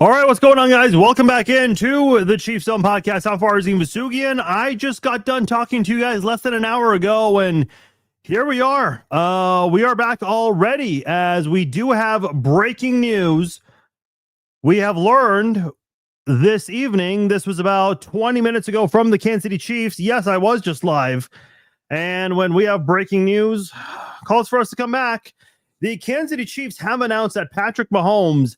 All right, what's going on, guys? Welcome back into the Chiefs Zone podcast. How far is Ian Vasugian? I just got done talking to you guys less than an hour ago, and here we are. We are back already as we do have breaking news. We have learned this evening, this was about 20 minutes ago from the Kansas City Chiefs. Yes, I was just live. And when we have breaking news, calls for us to come back. The Kansas City Chiefs have announced that Patrick Mahomes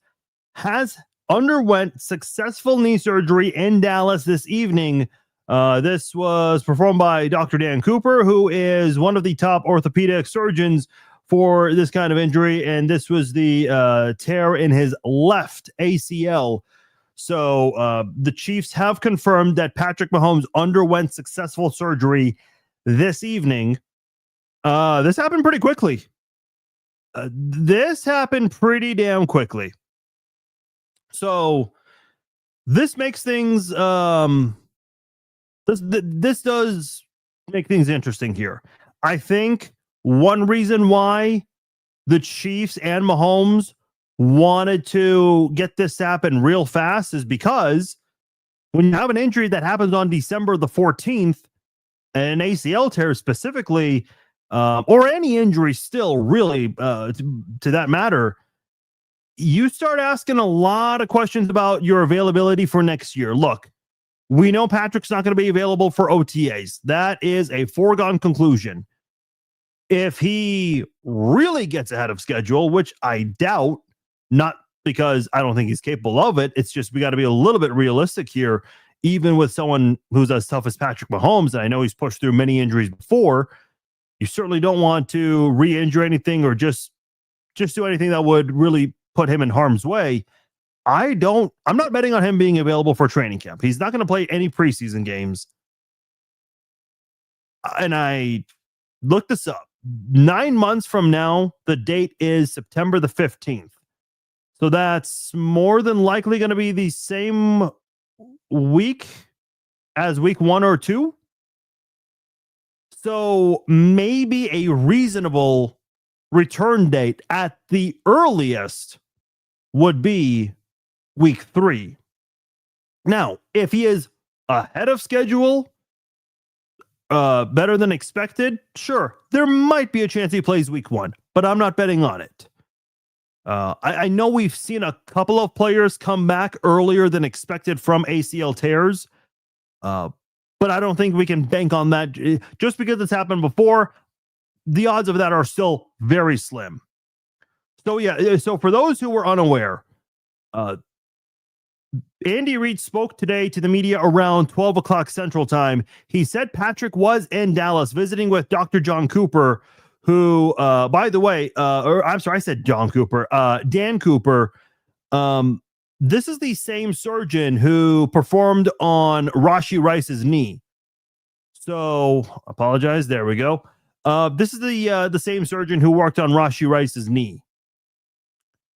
has underwent successful knee surgery in Dallas this evening. This was performed by Dr. Dan Cooper, who is one of the top orthopedic surgeons for this kind of injury. And this was the tear in his left ACL. So the Chiefs have confirmed that Patrick Mahomes underwent successful surgery this evening. This happened pretty quickly. This happened pretty damn quickly. So this makes things this does make things interesting here. I think one reason why the Chiefs and Mahomes wanted to get this to happen real fast is because when you have an injury that happens on December the 14th, an ACL tear specifically, or any injury still really to that matter, you start asking a lot of questions about your availability for next year. Look, we know Patrick's not going to be available for OTAs. That is a foregone conclusion. If he really gets ahead of schedule, which I doubt, not because I don't think he's capable of it, it's just we got to be a little bit realistic here, even with someone who's as tough as Patrick Mahomes, and I know he's pushed through many injuries before. You certainly don't want to re-injure anything or just do anything that would really put him in harm's way. I'm not betting on him being available for training camp. He's not going to play any preseason games. And I looked this up. 9 months from now, the date is September the 15th. So that's more than likely going to be the same week as week 1 or 2. So maybe a reasonable return date at the earliest would be week 3. Now, if he is ahead of schedule, better than expected, sure, there might be a chance he plays week 1, but I'm not betting on it. I know we've seen a couple of players come back earlier than expected from ACL tears, but I don't think we can bank on that. Just because it's happened before, the odds of that are still very slim. So yeah, so for those who were unaware, Andy Reid spoke today to the media around 12 o'clock Central Time. He said Patrick was in Dallas visiting with Dr. John Cooper, who, by the way, I'm sorry, I said John Cooper, Dan Cooper. This is the same surgeon who performed on Rashee Rice's knee. So apologize. There we go. This is the same surgeon who worked on Rashee Rice's knee.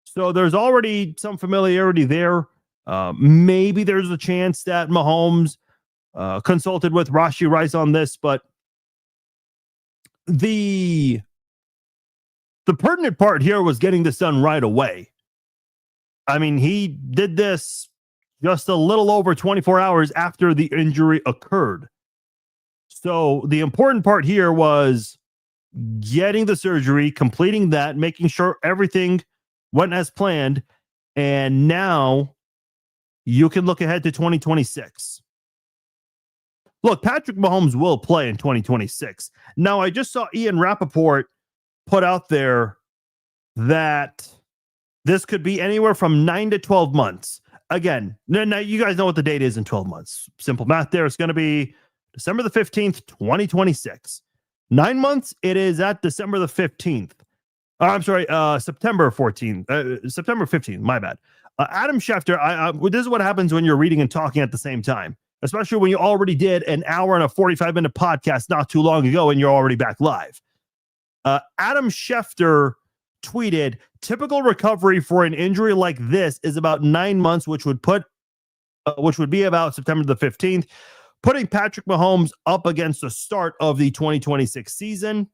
So there's already some familiarity there. Maybe there's a chance that Mahomes consulted with Rashee Rice on this, but the pertinent part here was getting this done right away. I mean, he did this just a little over 24 hours after the injury occurred. So the important part here was getting the surgery, completing that, making sure everything went as planned, and now you can look ahead to 2026. Look, Patrick Mahomes will play in 2026. Now, I just saw Ian Rappaport put out there that this could be anywhere from 9 to 12 months. Again, now you guys know what the date is in 12 months. Simple math there. It's going to be December the 15th, 2026. 9 months, it is at December the 15th. I'm sorry, September 14th. September 15th, my bad. Adam Schefter, this is what happens when you're reading and talking at the same time, especially when you already did an hour and a 45-minute podcast not too long ago and you're already back live. Adam Schefter tweeted, typical recovery for an injury like this is about 9 months, which would be about September the 15th, putting Patrick Mahomes up against the start of the 2026 season.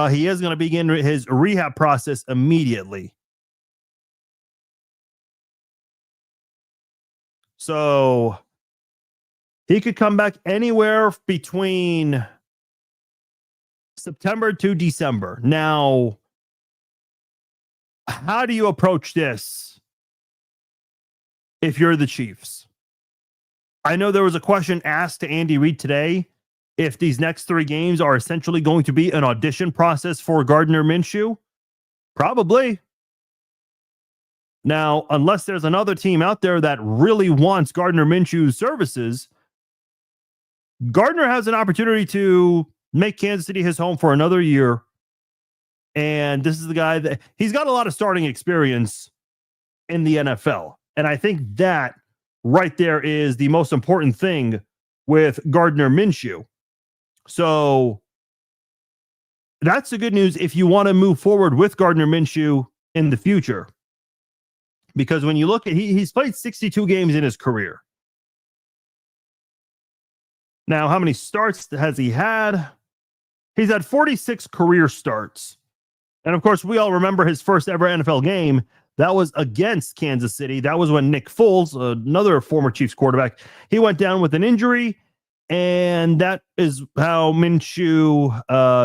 He is going to begin his rehab process immediately. So he could come back anywhere between September to December. Now, how do you approach this if you're the Chiefs? I know there was a question asked to Andy Reid today if these next 3 games are essentially going to be an audition process for Gardner Minshew. Probably. Now, unless there's another team out there that really wants Gardner Minshew's services, Gardner has an opportunity to make Kansas City his home for another year. And this is the guy that he's got a lot of starting experience in the NFL. And I think that right there is the most important thing with Gardner Minshew. So that's the good news if you want to move forward with Gardner Minshew in the future. Because when you look at, he's played 62 games in his career. Now, how many starts has he had? He's had 46 career starts. And of course, we all remember his first ever NFL game. That was against Kansas City. That was when Nick Foles, another former Chiefs quarterback, he went down with an injury. And that is how Minshew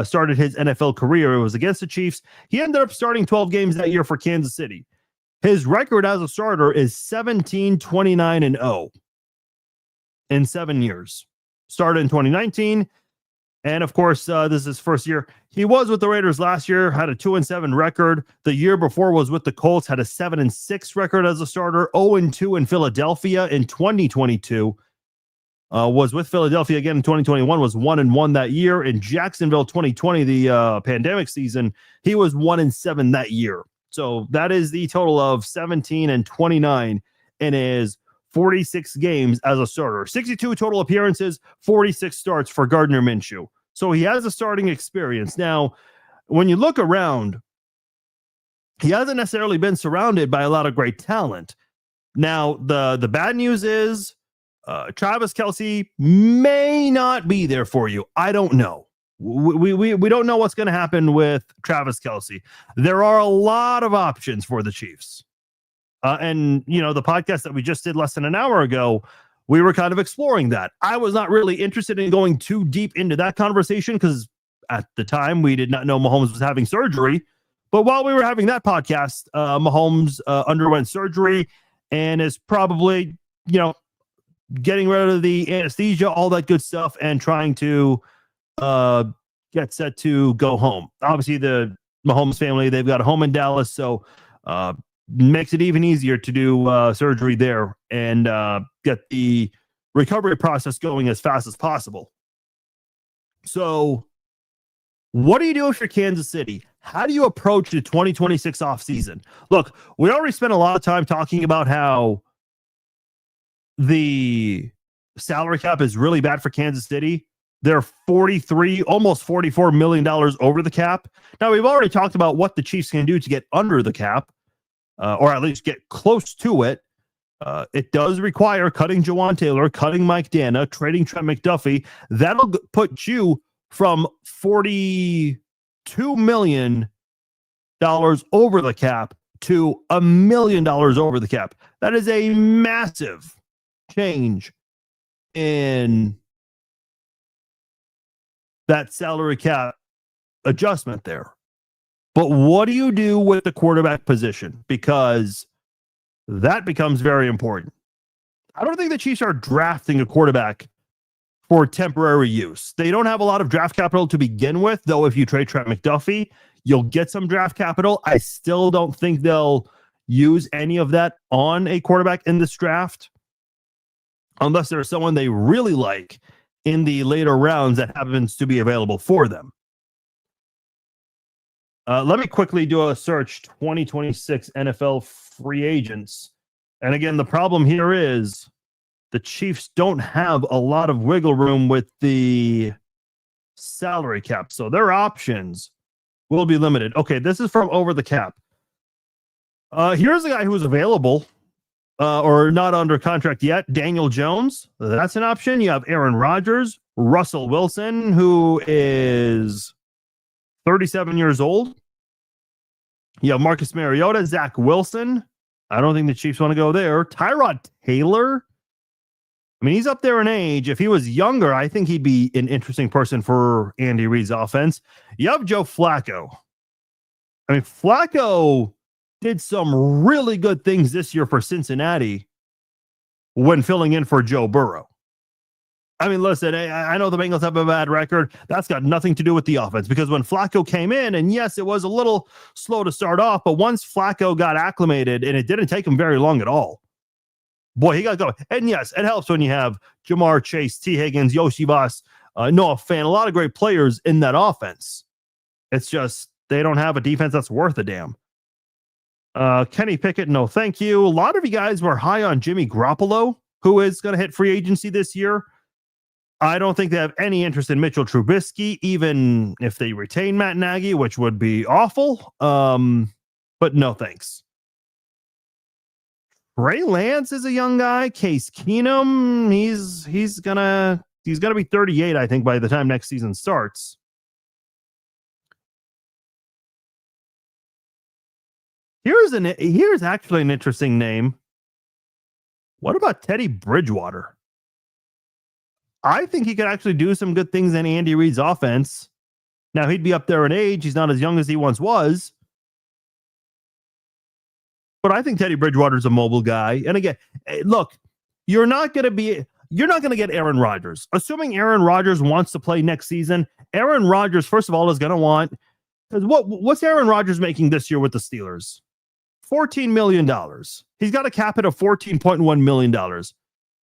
started his NFL career. It was against the Chiefs. He ended up starting 12 games that year for Kansas City. His record as a starter is 17-29-0 in 7 years. Started in 2019. And of course, this is his first year. He was with the Raiders last year, had a 2-7 record. The year before was with the Colts, had a 7-6 record as a starter, 0-2 in Philadelphia in 2022. Was with Philadelphia again in 2021, was 1-1 that year. In Jacksonville 2020, the pandemic season, he was 1-7 that year. So that is the total of 17-29 in his 46 games as a starter. 62 total appearances, 46 starts for Gardner Minshew. So he has a starting experience. Now, when you look around, he hasn't necessarily been surrounded by a lot of great talent. Now, the bad news is Travis Kelce may not be there for you. I don't know. We don't know what's going to happen with Travis Kelce. There are a lot of options for the Chiefs. And, you know, the podcast that we just did less than an hour ago, we were kind of exploring that. I was not really interested in going too deep into that conversation because at the time we did not know Mahomes was having surgery. But while we were having that podcast, Mahomes underwent surgery and is probably, you know, getting rid of the anesthesia, all that good stuff, and trying to get set to go home. Obviously, the Mahomes family, they've got a home in Dallas, so makes it even easier to do surgery there and get the recovery process going as fast as possible. So what do you do if you're Kansas City? How do you approach the 2026 offseason? Look, we already spent a lot of time talking about how the salary cap is really bad for Kansas City. They're almost $44 million over the cap. Now, we've already talked about what the Chiefs can do to get under the cap, or at least get close to it. It does require cutting Jawan Taylor, cutting Mike Dana, trading Trent McDuffie. That'll put you from $42 million over the cap to $1 million over the cap. That is a massive change in that salary cap adjustment there. But what do you do with the quarterback position? Because that becomes very important. I don't think the Chiefs are drafting a quarterback for temporary use. They don't have a lot of draft capital to begin with, though if you trade Trent McDuffie, you'll get some draft capital. I still don't think they'll use any of that on a quarterback in this draft, unless there's someone they really like in the later rounds that happens to be available for them. Let me quickly do a search, 2026 NFL free agents. And again, the problem here is the Chiefs don't have a lot of wiggle room with the salary cap. So their options will be limited. Okay, this is from Over the Cap. Here's a guy who's available or not under contract yet. Daniel Jones. That's an option. You have Aaron Rodgers, Russell Wilson, who is 37 years old. You have Marcus Mariota, Zach Wilson. I don't think the Chiefs want to go there. Tyrod Taylor. I mean, he's up there in age. If he was younger, I think he'd be an interesting person for Andy Reid's offense. You have Joe Flacco. I mean, Flacco did some really good things this year for Cincinnati when filling in for Joe Burrow. I mean, listen, I know the Bengals have a bad record. That's got nothing to do with the offense, because when Flacco came in, and yes, it was a little slow to start off, but once Flacco got acclimated, and it didn't take him very long at all, boy, he got going. And yes, it helps when you have Jamar Chase, T. Higgins, Yoshi Voss, Noah Fant, a lot of great players in that offense. It's just they don't have a defense that's worth a damn. Kenny Pickett, no thank you. A lot of you guys were high on Jimmy Garoppolo, who is going to hit free agency this year. I don't think they have any interest in Mitchell Trubisky, even if they retain Matt Nagy, which would be awful. But no thanks. Trey Lance is a young guy. Case Keenum, he's gonna be 38, I think, by the time next season starts. Here's actually an interesting name. What about Teddy Bridgewater? I think he could actually do some good things in Andy Reid's offense. Now, he'd be up there in age. He's not as young as he once was. But I think Teddy Bridgewater's a mobile guy. And again, look, you're not going to get Aaron Rodgers. Assuming Aaron Rodgers wants to play next season, Aaron Rodgers, first of all, is going to want, because what's Aaron Rodgers making this year with the Steelers? $14 million. He's got a cap hit of $14.1 million.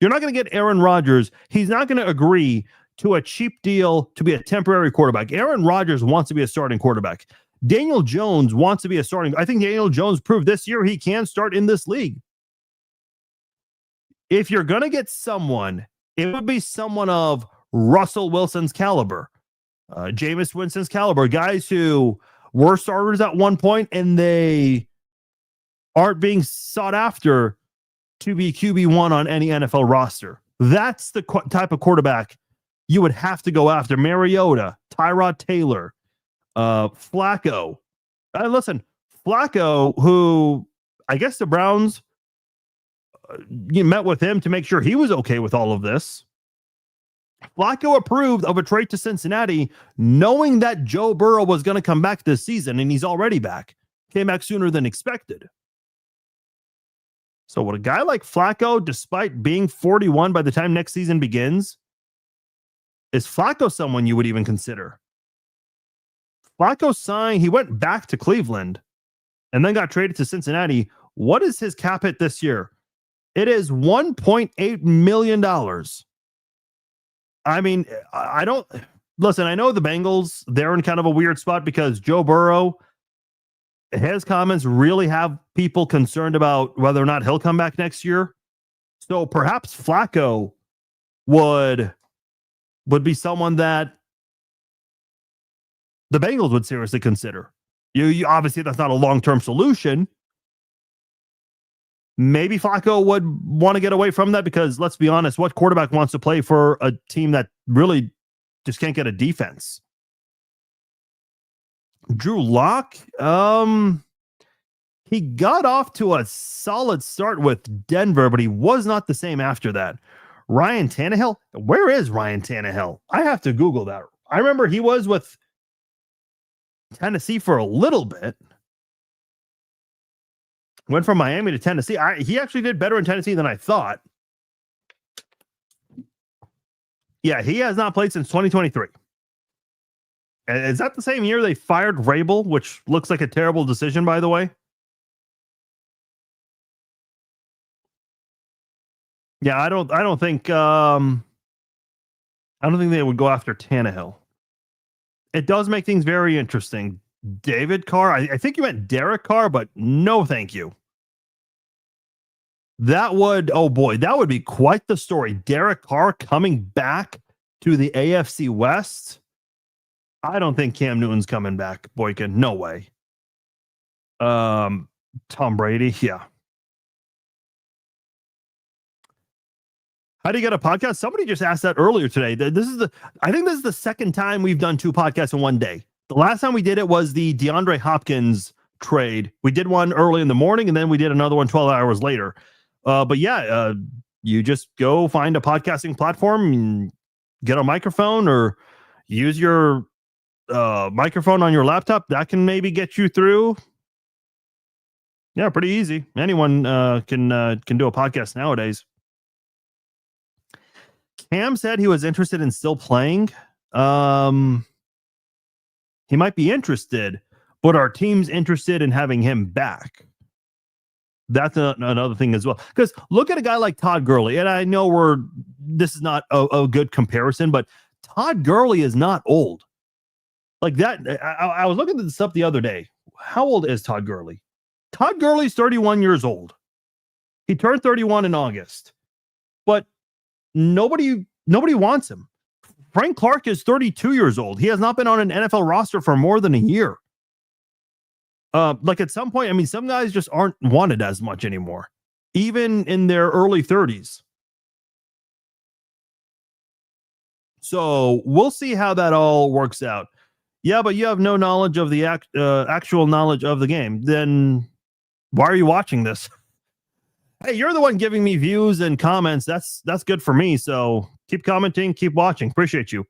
You're not going to get Aaron Rodgers. He's not going to agree to a cheap deal to be a temporary quarterback. Aaron Rodgers wants to be a starting quarterback. Daniel Jones wants to be a starting. I think Daniel Jones proved this year he can start in this league. If you're going to get someone, it would be someone of Russell Wilson's caliber, Jameis Winston's caliber, guys who were starters at one point and they aren't being sought after to be QB1 on any NFL roster. That's the type of quarterback you would have to go after. Mariota, Tyrod Taylor, Flacco. Listen, Flacco, who I guess the Browns met with him to make sure he was okay with all of this. Flacco approved of a trade to Cincinnati, knowing that Joe Burrow was going to come back this season, and he's already back. Came back sooner than expected. So would a guy like Flacco, despite being 41 by the time next season begins, is Flacco someone you would even consider? Flacco signed, he went back to Cleveland and then got traded to Cincinnati. What is his cap hit this year? It is $1.8 million. I mean, I don't... Listen, I know the Bengals, they're in kind of a weird spot because Joe Burrow, his comments really have people concerned about whether or not he'll come back next year. So perhaps Flacco would be someone that the Bengals would seriously consider. You obviously, that's not a long-term solution. Maybe Flacco would want to get away from that because, let's be honest, what quarterback wants to play for a team that really just can't get a defense? Drew Lock, he got off to a solid start with Denver, but he was not the same after that. Ryan Tannehill, where is Ryan Tannehill? I have to Google that. I remember he was with Tennessee for a little bit. Went from Miami to Tennessee. He actually did better in Tennessee than I thought. Yeah, he has not played since 2023. Is that the same year they fired Vrabel, which looks like a terrible decision, by the way? Yeah, I don't think they would go after Tannehill. It does make things very interesting. David Carr, I think you meant Derek Carr, but no, thank you. That would be quite the story. Derek Carr coming back to the AFC West. I don't think Cam Newton's coming back, Boykin. No way. Tom Brady, yeah. How do you get a podcast? Somebody just asked that earlier today. I think this is the second time we've done 2 podcasts in one day. The last time we did it was the DeAndre Hopkins trade. We did one early in the morning, and then we did another one 12 hours later. But yeah, You just go find a podcasting platform and get a microphone or use your microphone on your laptop. That can maybe get you through. Yeah, pretty easy. Anyone can do a podcast nowadays. Cam said he was interested in still playing. He might be interested, but our team's interested in having him back. That's another thing as well. Because look at a guy like Todd Gurley, and I know this is not a good comparison, but Todd Gurley is not old. Like that, I was looking at this up the other day. How old is Todd Gurley? Todd Gurley's 31 years old. He turned 31 in August, but nobody wants him. Frank Clark is 32 years old. He has not been on an NFL roster for more than a year. Like at some point, I mean, some guys just aren't wanted as much anymore, even in their early 30s. So we'll see how that all works out. Yeah, but you have no knowledge of the actual knowledge of the game. Then why are you watching this? Hey, you're the one giving me views and comments. That's good for me. So keep commenting, keep watching. Appreciate you.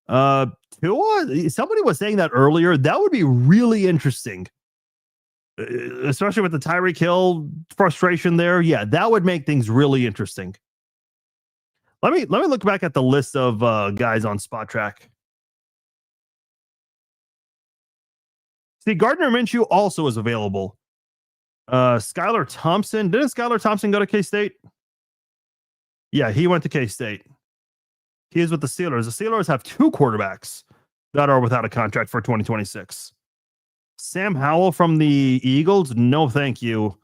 Tua, somebody was saying that earlier. That would be really interesting, especially with the Tyreek Hill frustration there. Yeah, that would make things really interesting. Let me look back at the list of guys on Spot Track. See, Gardner Minshew also is available. Skylar Thompson. Didn't Skylar Thompson go to K-State? Yeah, he went to K-State. He is with the Steelers. The Steelers have two quarterbacks that are without a contract for 2026. Sam Howell from the Eagles? No, thank you.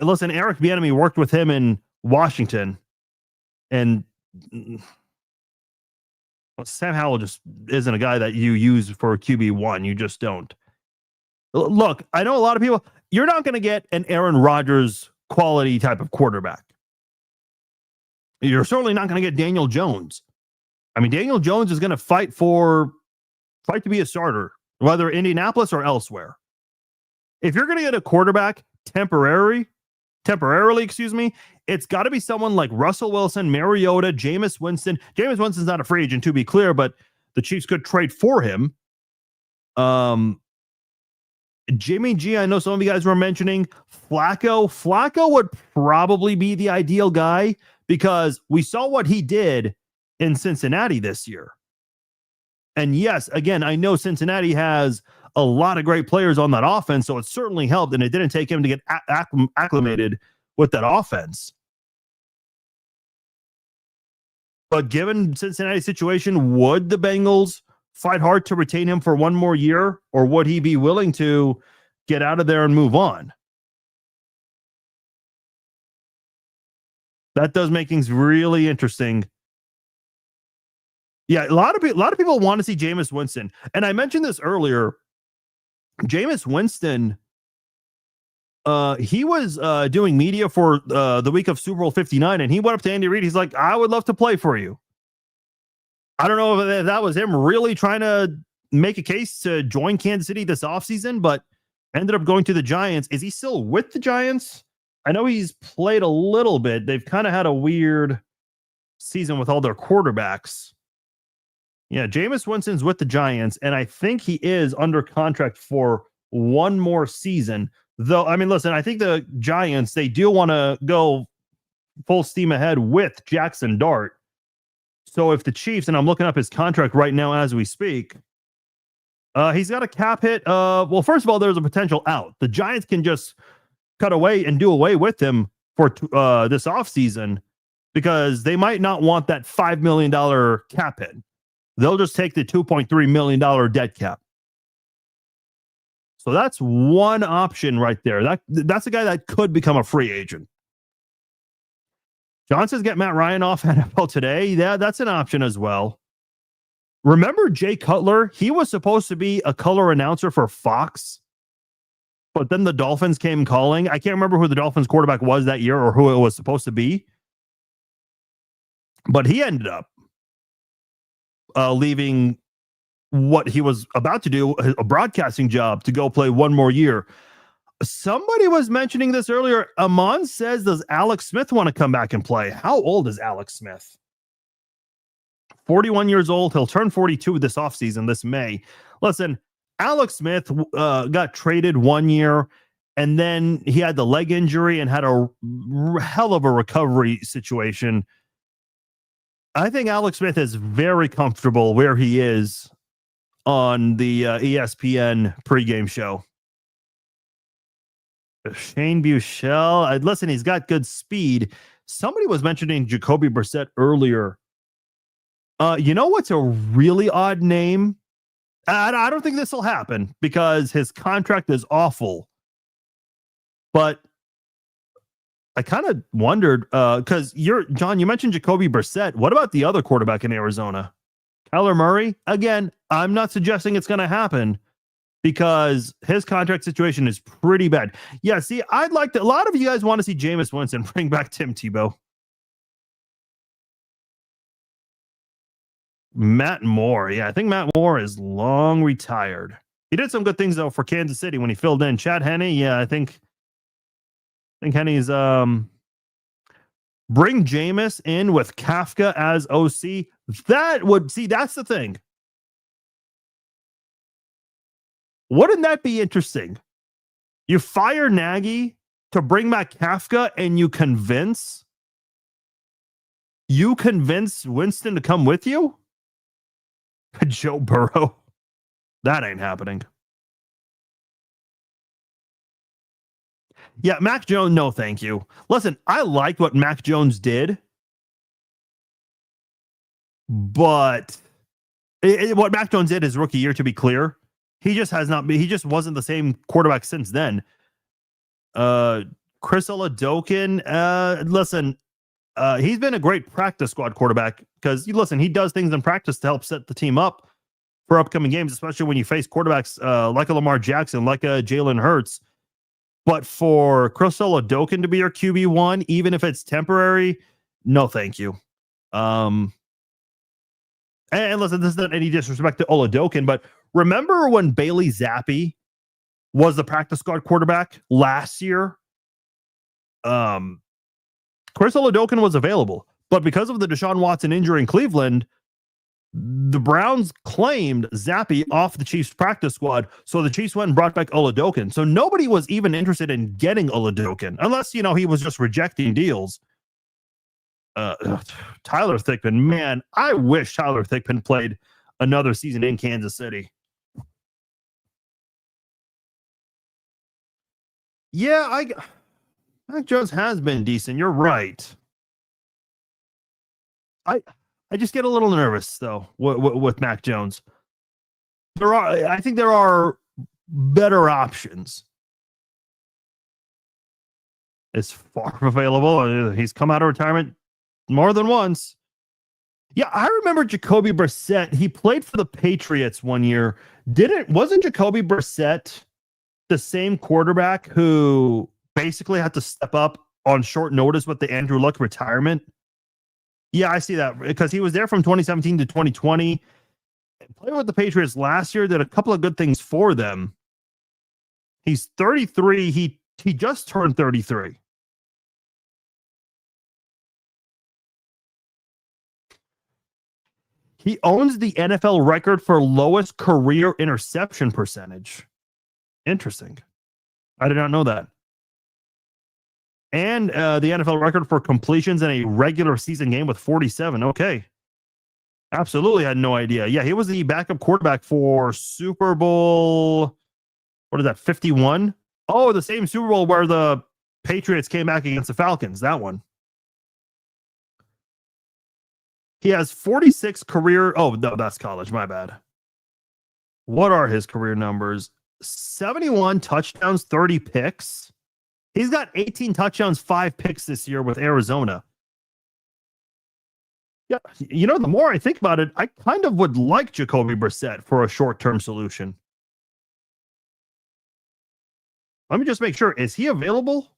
Listen, Eric Bieniemy worked with him in Washington, and Sam Howell just isn't a guy that you use for QB1. You just don't. Look, I know a lot of people, you're not going to get an Aaron Rodgers quality type of quarterback. You're certainly not going to get Daniel Jones. I mean, Daniel Jones is going to fight to be a starter, whether Indianapolis or elsewhere. If you're going to get a quarterback temporarily, it's got to be someone like Russell Wilson, Mariota, Jameis Winston. Jameis Winston's not a free agent, to be clear, but the Chiefs could trade for him. Jimmy G, I know some of you guys were mentioning Flacco. Flacco would probably be the ideal guy because we saw what he did in Cincinnati this year. And yes, again, I know Cincinnati has a lot of great players on that offense, so it certainly helped, and it didn't take him to get acclimated with that offense. But given Cincinnati's situation, would the Bengals fight hard to retain him for one more year, or would he be willing to get out of there and move on? That does make things really interesting. Yeah, a lot of people want to see Jameis Winston, and I mentioned this earlier. Jameis Winston, he was doing media for the week of Super Bowl 59, and he went up to Andy Reid. He's like, "I would love to play for you." I don't know if that was him really trying to make a case to join Kansas City this offseason, but ended up going to the Giants. Is he still with the Giants? I know he's played a little bit. They've kind of had a weird season with all their quarterbacks. Yeah, Jameis Winston's with the Giants, and I think he is under contract for one more season. Though, I mean, listen, I think the Giants, they do want to go full steam ahead with Jackson Dart. So if the Chiefs, and I'm looking up his contract right now as we speak, he's got a cap hit. Well, first of all, there's a potential out. The Giants can just cut away and do away with him for this offseason because they might not want that $5 million cap hit. They'll just take the $2.3 million dead cap. So that's one option right there. That's a guy that could become a free agent. John says get Matt Ryan off NFL Today. Yeah, that's an option as well. Remember Jay Cutler? He was supposed to be a color announcer for Fox, but then the Dolphins came calling. I can't remember who the Dolphins quarterback was that year or who it was supposed to be, but he ended up leaving what he was about to do, a broadcasting job, to go play one more year. Somebody was mentioning this earlier. Amon says, does Alex Smith want to come back and play? How old is Alex Smith? 41 years old. He'll turn 42 this offseason, this May. Listen, Alex Smith got traded 1 year, and then he had the leg injury and had a hell of a recovery situation. I think Alex Smith is very comfortable where he is on the ESPN pregame show. Shane Buechele. Listen, he's got good speed. Somebody was mentioning Jacoby Brissett earlier. You know what's a really odd name? I don't think this will happen because his contract is awful. But I kind of wondered because John, you mentioned Jacoby Brissett. What about the other quarterback in Arizona? Kyler Murray? Again, I'm not suggesting it's going to happen because his contract situation is pretty bad. Yeah, see, I'd like to. A lot of you guys want to see Jameis Winston bring back Tim Tebow. Matt Moore. Yeah, I think Matt Moore is long retired. He did some good things though for Kansas City when he filled in. Chad Henne. Yeah, I think Henne's bring Jameis in with Kafka as OC. That's the thing. Wouldn't that be interesting? You fire Nagy to bring back Kafka and you convince Winston to come with you? Joe Burrow. That ain't happening. Yeah, Mac Jones, no thank you. Listen, I liked what Mac Jones did, but what Mac Jones did his rookie year, to be clear, he just wasn't the same quarterback since then. Chris Oladokun, listen, he's been a great practice squad quarterback because he does things in practice to help set the team up for upcoming games, especially when you face quarterbacks like a Lamar Jackson, like a Jalen Hurts. But for Chris Oladokun to be your QB1, even if it's temporary, no thank you. And listen, this is not any disrespect to Oladokun, but remember when Bailey Zappi was the practice squad quarterback last year? Chris Oladokun was available, but because of the Deshaun Watson injury in Cleveland, the Browns claimed Zappi off the Chiefs practice squad, so the Chiefs went and brought back Oladokun. So nobody was even interested in getting Oladokun, unless, he was just rejecting deals. Tyler Thigpen, man, I wish Tyler Thigpen played another season in Kansas City. Yeah, Mac Jones has been decent. You're right. I just get a little nervous though with Mac Jones. I think there are better options. Is far available. He's come out of retirement more than once. Yeah, I remember Jacoby Brissett. He played for the Patriots 1 year. Wasn't Jacoby Brissett the same quarterback who basically had to step up on short notice with the Andrew Luck retirement? Yeah, I see that because he was there from 2017 to 2020. Played with the Patriots last year, did a couple of good things for them. He's 33. He just turned 33. He owns the NFL record for lowest career interception percentage. Interesting. I did not know that. And the NFL record for completions in a regular season game with 47. Okay. Absolutely had no idea. Yeah, he was the backup quarterback for Super Bowl. What is that, 51? Oh, the same Super Bowl where the Patriots came back against the Falcons. That one. He has 46 career. Oh, no, that's college. My bad. What are his career numbers? 71 touchdowns, 30 picks. He's got 18 touchdowns, 5 picks this year with Arizona. Yeah, the more I think about it, I kind of would like Jacoby Brissett for a short-term solution. Let me just make sure. Is he available?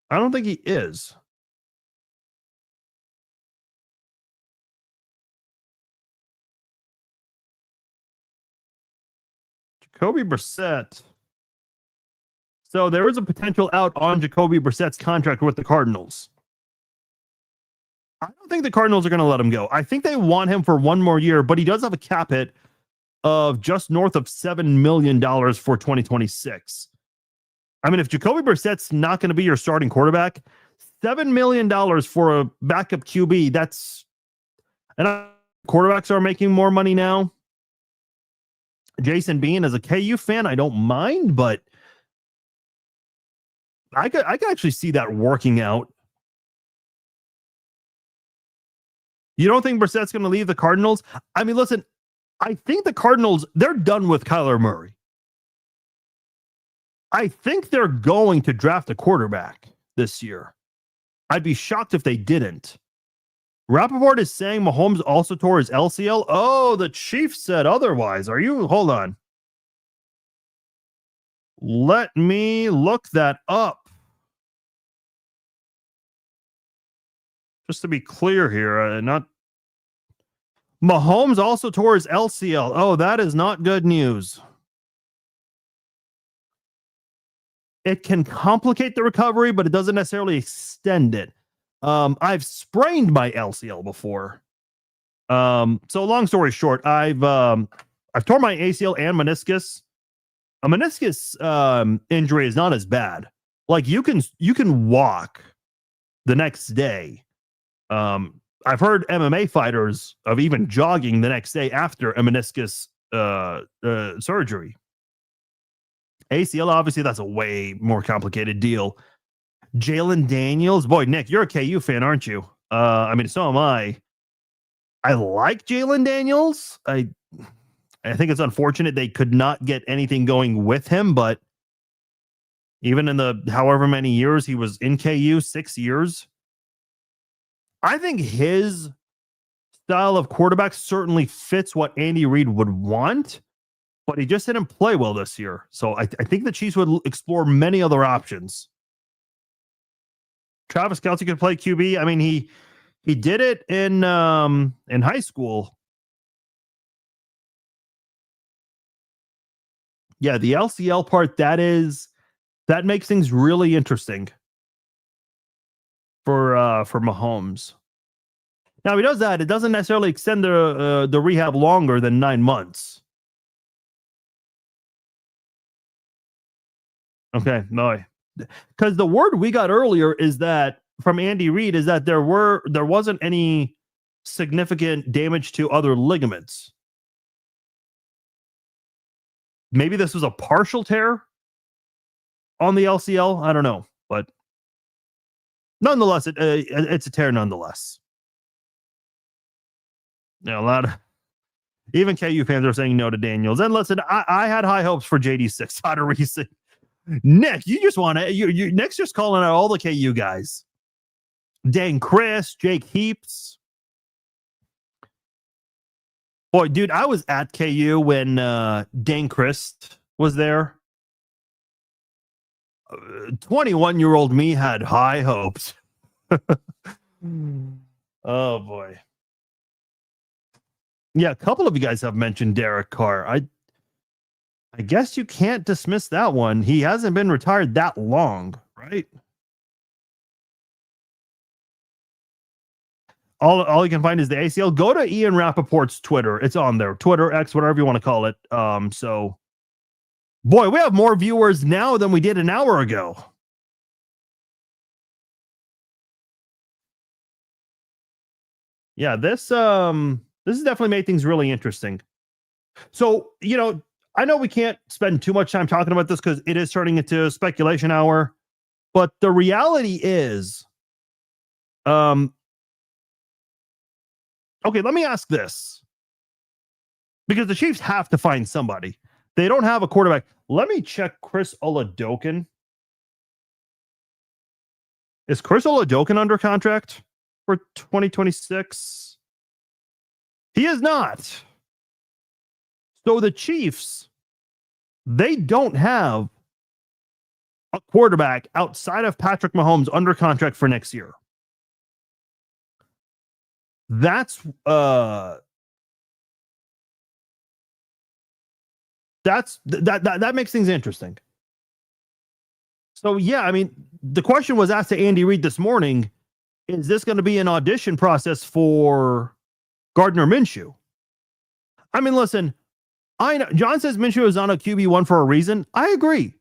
I don't think he is. Jacoby Brissett. So there is a potential out on Jacoby Brissett's contract with the Cardinals. I don't think the Cardinals are going to let him go. I think they want him for one more year, but he does have a cap hit of just north of $7 million for 2026. I mean, if Jacoby Brissett's not going to be your starting quarterback, $7 million for a backup QB, that's... And quarterbacks are making more money now. Jason Bean, as a KU fan, I don't mind, but I could actually see that working out. You don't think Brissett's going to leave the Cardinals? I mean, listen, I think the Cardinals, they're done with Kyler Murray. I think they're going to draft a quarterback this year. I'd be shocked if they didn't. Rappaport is saying Mahomes also tore his LCL. Oh, the Chiefs said otherwise. Are you? Hold on. Let me look that up. Just to be clear here, not Mahomes also tore his LCL. Oh, that is not good news. It can complicate the recovery, but it doesn't necessarily extend it. I've sprained my LCL before. So long story short, I've torn my ACL and meniscus. A meniscus injury is not as bad. Like you can walk the next day. I've heard MMA fighters of even jogging the next day after a meniscus surgery. ACL, obviously, that's a way more complicated deal. Jalen Daniels, boy, Nick, you're a KU fan, aren't you? I mean, so am I. I like Jalen Daniels. I think it's unfortunate they could not get anything going with him, but even in the however many years he was in KU, 6 years, I think his style of quarterback certainly fits what Andy Reid would want, but he just didn't play well this year. So I think the Chiefs would explore many other options. Travis Kelce could play QB. I mean, he did it in high school. Yeah, the LCL part, that makes things really interesting for Mahomes. Now, he does that. It doesn't necessarily extend the rehab longer than 9 months. Okay, no, because the word we got earlier is that from Andy Reid is that there wasn't any significant damage to other ligaments. Maybe this was a partial tear on the LCL. I don't know, but nonetheless, it's a tear nonetheless. Yeah, a lot of even KU fans are saying no to Daniels. And listen, I had high hopes for JD6 out of recent. Nick, you just want to Nick's just calling out all the KU guys. Dang Chris, Jake Heaps. Boy, dude, I was at KU when Dang Chris was there. 21-year-old me had high hopes. Oh boy. Yeah, a couple of you guys have mentioned Derek Carr. I guess you can't dismiss that one. He hasn't been retired that long, right? All you can find is the ACL. Go to Ian Rappaport's Twitter. It's on there. Twitter, X, whatever you want to call it. So, boy, we have more viewers now than we did an hour ago. Yeah, this has definitely made things really interesting. So, I know we can't spend too much time talking about this because it is turning into speculation hour, but the reality is, okay, let me ask this, because the Chiefs have to find somebody. They don't have a quarterback. Let me check Chris Oladokun. Is Chris Oladokun under contract for 2026? He is not. So the Chiefs, they don't have a quarterback outside of Patrick Mahomes under contract for next year. That makes things interesting. So, yeah, I mean, the question was asked to Andy Reid this morning, is this going to be an audition process for Gardner Minshew? I mean, listen, I know John says Minshew is on a QB1 for a reason. I agree.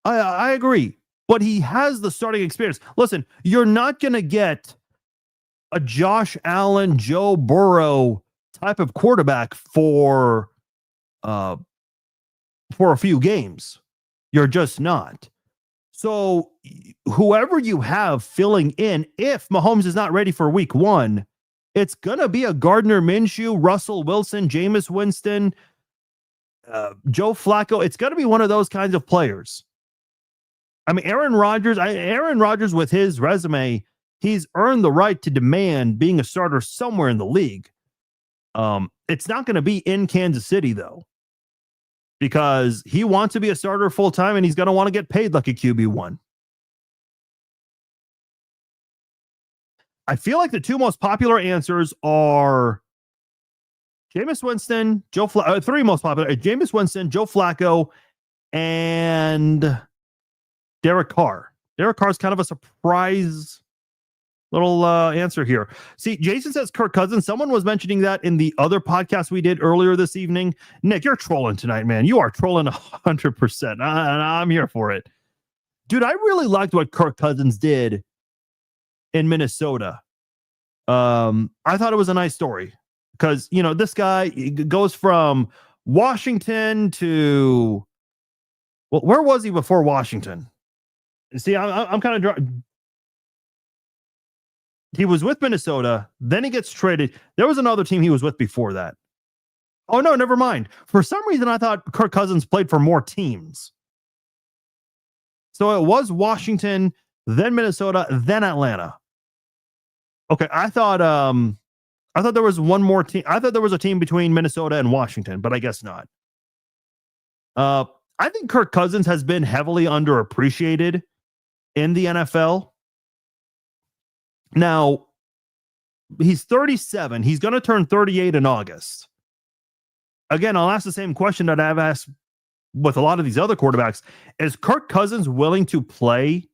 I agree. But he has the starting experience. Listen, you're not going to get a Josh Allen, Joe Burrow type of quarterback for a few games. You're just not. So whoever you have filling in, if Mahomes is not ready for week 1, it's going to be a Gardner Minshew, Russell Wilson, Jameis Winston, Joe Flacco. It's going to be one of those kinds of players. I mean, Aaron Rodgers with his resume, he's earned the right to demand being a starter somewhere in the league. It's not going to be in Kansas City, though, because he wants to be a starter full time and he's going to want to get paid like a QB1. I feel like the two most popular answers are Jameis Winston, three most popular: Jameis Winston, Joe Flacco, and Derek Carr. Derek Carr is kind of a surprise little answer here. See, Jason says Kirk Cousins. Someone was mentioning that in the other podcast we did earlier this evening. Nick, you're trolling tonight, man. You are trolling 100%. I'm here for it. Dude, I really liked what Kirk Cousins did in Minnesota. I thought it was a nice story because, you know, this guy goes from Washington to, well, where was he before Washington? See, I'm kind of he was with Minnesota, then he gets traded. There was another team he was with before that. Oh, no, never mind. For some reason, I thought Kirk Cousins played for more teams. So it was Washington, then Minnesota, then Atlanta. Okay, I thought there was one more team. I thought there was a team between Minnesota and Washington, but I guess not. I think Kirk Cousins has been heavily underappreciated in the NFL. Now, he's 37. He's going to turn 38 in August. Again, I'll ask the same question that I've asked with a lot of these other quarterbacks. Is Kirk Cousins willing to play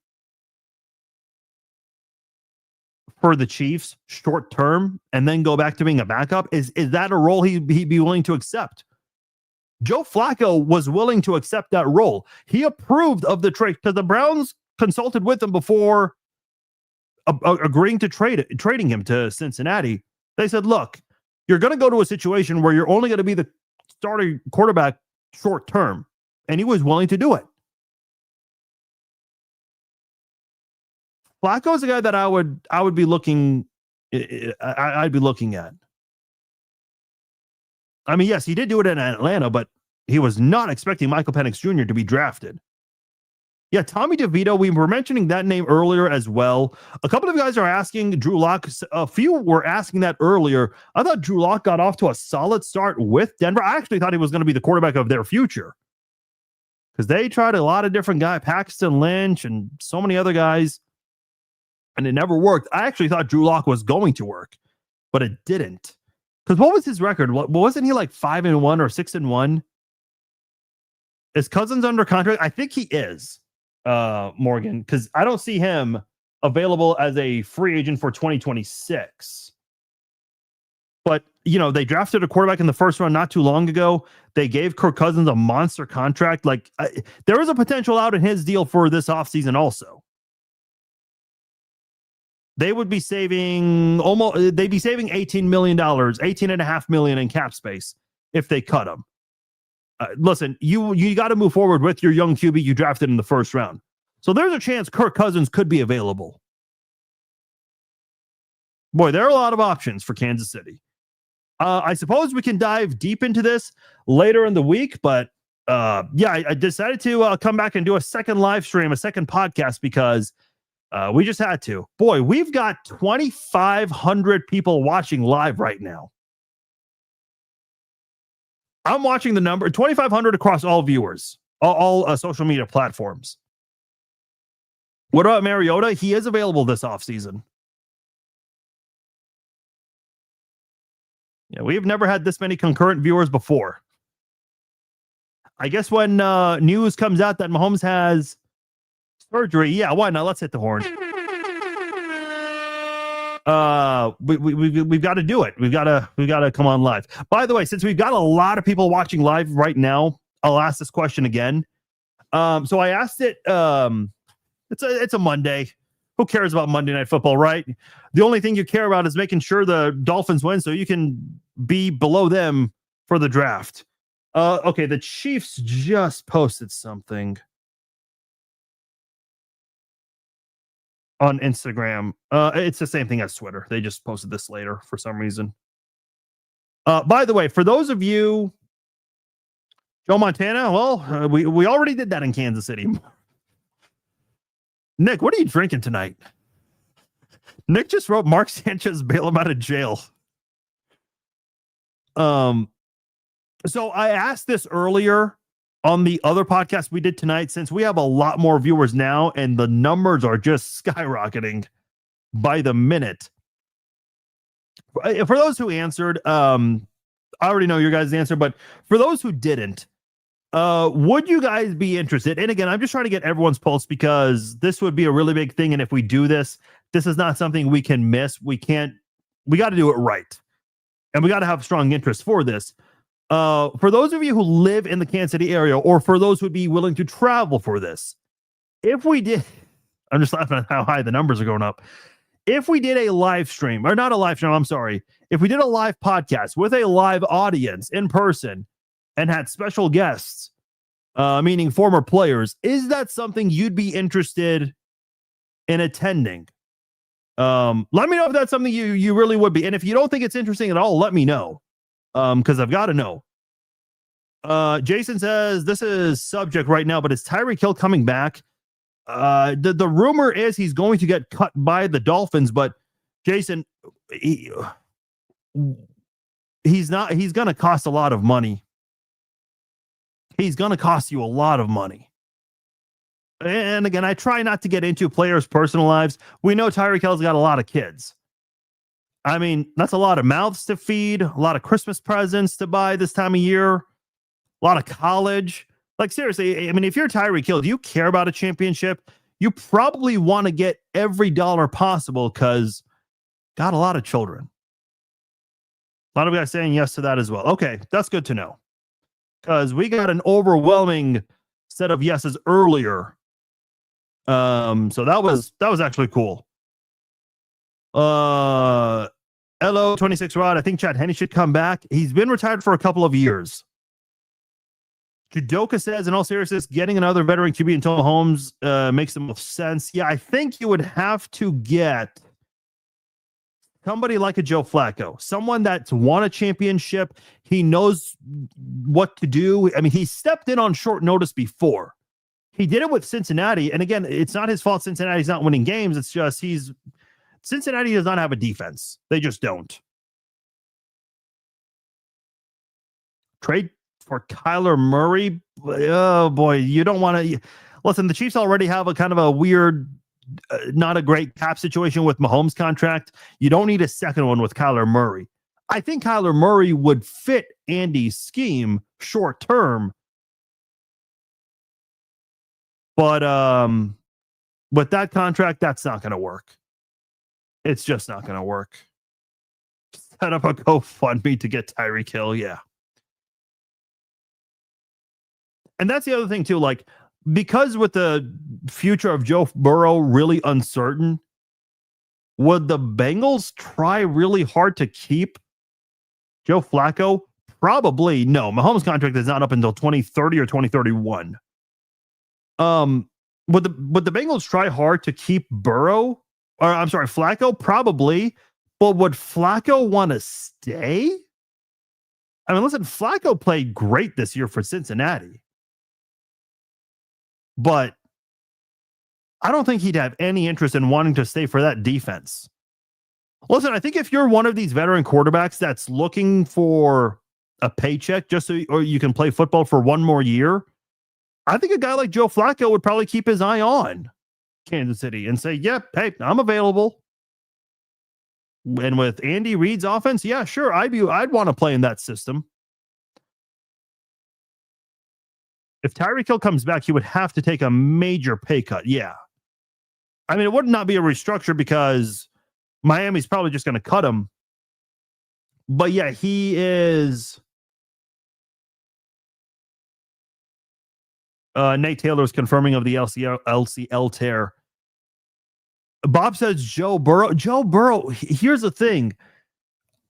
for the Chiefs short term and then go back to being a backup? Is that a role he'd be willing to accept? Joe Flacco was willing to accept that role. He approved of the trade because the Browns consulted with him before agreeing to trading him to Cincinnati. They said, look, you're going to go to a situation where you're only going to be the starting quarterback short term. And he was willing to do it. Flacco is a guy that I would be looking. I'd be looking at. I mean, yes, he did do it in Atlanta, but he was not expecting Michael Penix Jr. to be drafted. Yeah, Tommy DeVito, we were mentioning that name earlier as well. A couple of guys are asking Drew Lock. A few were asking that earlier. I thought Drew Lock got off to a solid start with Denver. I actually thought he was going to be the quarterback of their future because they tried a lot of different guys, Paxton Lynch and so many other guys, and it never worked. I actually thought Drew Lock was going to work, but it didn't. Because what was his record? Wasn't he like 5-1 or 6-1? Is Cousins under contract? I think he is. Morgan, because I don't see him available as a free agent for 2026. But, you know, they drafted a quarterback in the first round not too long ago. They gave Kirk Cousins a monster contract. Like, there is a potential out in his deal for this offseason also. They would be saving they'd be saving $18 million, $18.5 million in cap space if they cut him. Listen, you got to move forward with your young QB you drafted in the first round. So there's a chance Kirk Cousins could be available. Boy, there are a lot of options for Kansas City. I suppose we can dive deep into this later in the week, but I decided to come back and do a second live stream, a second podcast, because we just had to. Boy, we've got 2,500 people watching live right now. I'm watching the number 2,500 across all viewers, all social media platforms. What about Mariota? He is available this offseason. Yeah, we've never had this many concurrent viewers before. I guess when news comes out that Mahomes has Surgery. Yeah, why not? Let's hit the horn. We've got to do it. We've got to come on live. By the way, since we've got a lot of people watching live right now, I'll ask this question again. So I asked it. It's a Monday. Who cares about Monday Night Football, right? The only thing you care about is making sure the Dolphins win so you can be below them for the draft. Okay, the Chiefs just posted something on Instagram. It's the same thing as Twitter. They just posted this later for some reason. By the way, for those of you, Joe Montana, well, we already did that in Kansas City. Nick, what are you drinking tonight? Nick just wrote Mark Sanchez bail him out of jail. So I asked this earlier on the other podcast we did tonight, since we have a lot more viewers now and the numbers are just skyrocketing by the minute. For those who answered, I already know your guys' answer, but for those who didn't, would you guys be interested? And again, I'm just trying to get everyone's pulse because this would be a really big thing. And if we do this, this is not something we can miss. We got to do it right. And we got to have strong interest for this. For those of you who live in the Kansas City area, or for those who would be willing to travel for this, if we did, I'm just laughing at how high the numbers are going up. If we did a live stream, or not a live stream, I'm sorry. If we did a live podcast with a live audience in person and had special guests, meaning former players, is that something you'd be interested in attending? Let me know if that's something you really would be. And if you don't think it's interesting at all, let me know. Because I've got to know. Jason says this is subject right now, but is Tyreek Hill coming back? The rumor is he's going to get cut by the Dolphins, but Jason, he's not. He's going to cost a lot of money. He's going to cost you a lot of money. And again, I try not to get into players' personal lives. We know Tyreek Hill's got a lot of kids. I mean, that's a lot of mouths to feed, a lot of Christmas presents to buy this time of year, a lot of college. Like, seriously, I mean, if you're Tyreek Hill, do you care about a championship? You probably want to get every dollar possible because got a lot of children. A lot of guys saying yes to that as well. Okay, that's good to know. Because we got an overwhelming set of yeses earlier. So that was actually cool. Hello, 26 Rod. I think Chad Henne should come back. He's been retired for a couple of years. Judoka says, in all seriousness, getting another veteran QB until Mahomes makes the most sense. Yeah, I think you would have to get somebody like a Joe Flacco, someone that's won a championship. He knows what to do. I mean, he stepped in on short notice before. He did it with Cincinnati. And again, it's not his fault Cincinnati's not winning games. It's just Cincinnati does not have a defense. They just don't. Trade for Kyler Murray. Oh boy, you don't want to listen. The Chiefs already have a kind of a weird, not a great cap situation with Mahomes' contract. You don't need a second one with Kyler Murray. I think Kyler Murray would fit Andy's scheme short term, but with that contract, that's not going to work. It's just not going to work. Set up a GoFundMe to get Tyreek Hill. Yeah. And that's the other thing too, like, because with the future of Joe Burrow really uncertain, would the Bengals try really hard to keep Joe Flacco? Probably no. Mahomes' contract is not up until 2030 or 2031. Would the Bengals try hard to keep Burrow? Or I'm sorry, Flacco? Probably. But would Flacco want to stay? I mean, listen, Flacco played great this year for Cincinnati. But I don't think he'd have any interest in wanting to stay for that defense. Listen, I think if you're one of these veteran quarterbacks that's looking for a paycheck just so or you can play football for one more year, I think a guy like Joe Flacco would probably keep his eye on Kansas City and say, yep, hey, I'm available. And with Andy Reid's offense, yeah, sure, I'd want to play in that system. If Tyreek Hill comes back, he would have to take a major pay cut. Yeah. I mean, it would not be a restructure because Miami's probably just going to cut him. But yeah, he is. Nate Taylor's confirming of the LCL tear. Bob says Joe Burrow. Joe Burrow, here's the thing.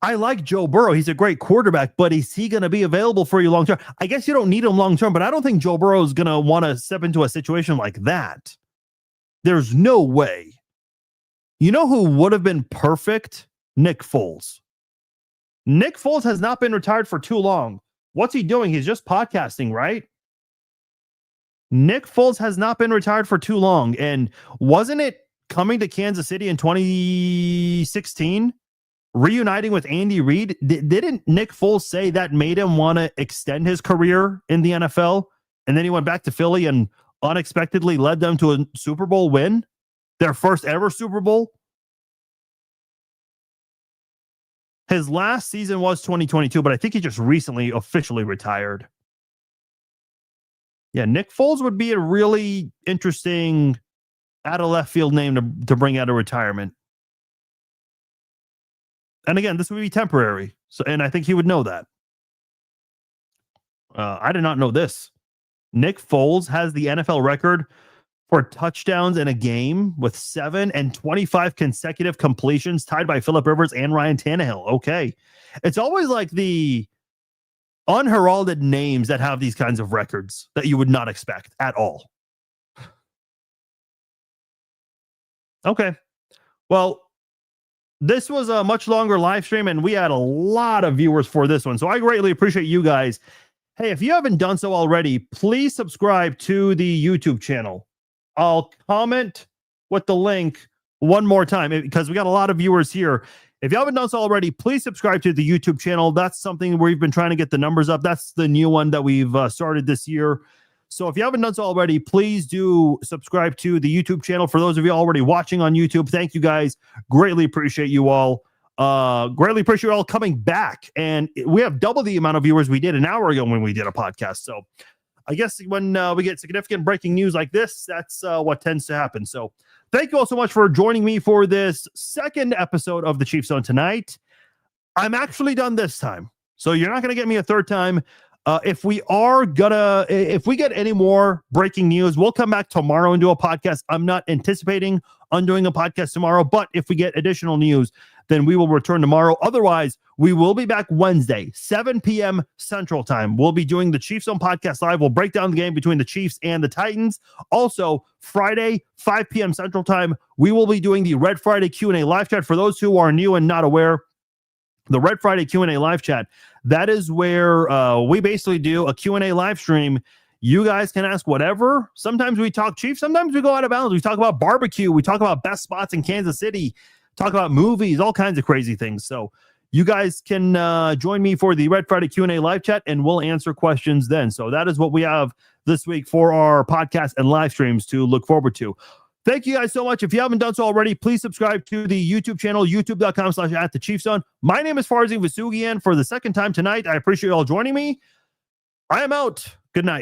I like Joe Burrow. He's a great quarterback, but is he going to be available for you long term? I guess you don't need him long term, but I don't think Joe Burrow is going to want to step into a situation like that. There's no way. You know who would have been perfect? Nick Foles. Nick Foles has not been retired for too long. What's he doing? He's just podcasting, right? Nick Foles has not been retired for too long. And wasn't it coming to Kansas City in 2016? Reuniting with Andy Reid? Didn't Nick Foles say that made him want to extend his career in the NFL? And then he went back to Philly and unexpectedly led them to a Super Bowl win? Their first ever Super Bowl? His last season was 2022, but I think he just recently officially retired. Yeah, Nick Foles would be a really interesting out of left field name to bring out of retirement. And again, this would be temporary. So, and I think he would know that. I did not know this. Nick Foles has the NFL record for touchdowns in a game with 7 and 25 consecutive completions, tied by Phillip Rivers and Ryan Tannehill. Okay. It's always like the unheralded names that have these kinds of records that you would not expect at all. Okay. Well, this was a much longer live stream, and we had a lot of viewers for this one. So I greatly appreciate you guys. Hey, if you haven't done so already, please subscribe to the YouTube channel. I'll comment with the link one more time because we got a lot of viewers here. If you haven't done so already, please subscribe to the YouTube channel. That's something we've been trying to get the numbers up. That's the new one that we've started this year. So if you haven't done so already, please do subscribe to the YouTube channel. For those of you already watching on YouTube, thank you guys. Greatly appreciate you all. Greatly appreciate you all coming back. And we have double the amount of viewers we did an hour ago when we did a podcast. So I guess when we get significant breaking news like this, that's what tends to happen. So thank you all so much for joining me for this second episode of the Chiefs Zone tonight. I'm actually done this time, so you're not going to get me a third time. If we get any more breaking news, we'll come back tomorrow and do a podcast. I'm not anticipating on doing a podcast tomorrow, but if we get additional news, then we will return tomorrow. Otherwise, we will be back Wednesday, 7 p.m. Central Time. We'll be doing the Chiefs Zone Podcast Live. We'll break down the game between the Chiefs and the Titans. Also, Friday, 5 p.m. Central Time, we will be doing the Red Friday Q&A live chat. For those who are new and not aware, the Red Friday Q&A live chat, that is where we basically do a Q&A live stream. You guys can ask whatever. Sometimes we talk Chiefs. Sometimes we go out of bounds. We talk about barbecue. We talk about best spots in Kansas City. Talk about movies, all kinds of crazy things. So you guys can join me for the Red Friday Q&A live chat, and we'll answer questions then. So that is what we have this week for our podcast and live streams to look forward to. Thank you guys so much. If you haven't done so already, please subscribe to the YouTube channel, youtube.com/@theChiefZone. My name is Farzin Vasugian for the second time tonight. I appreciate you all joining me. I am out. Good night.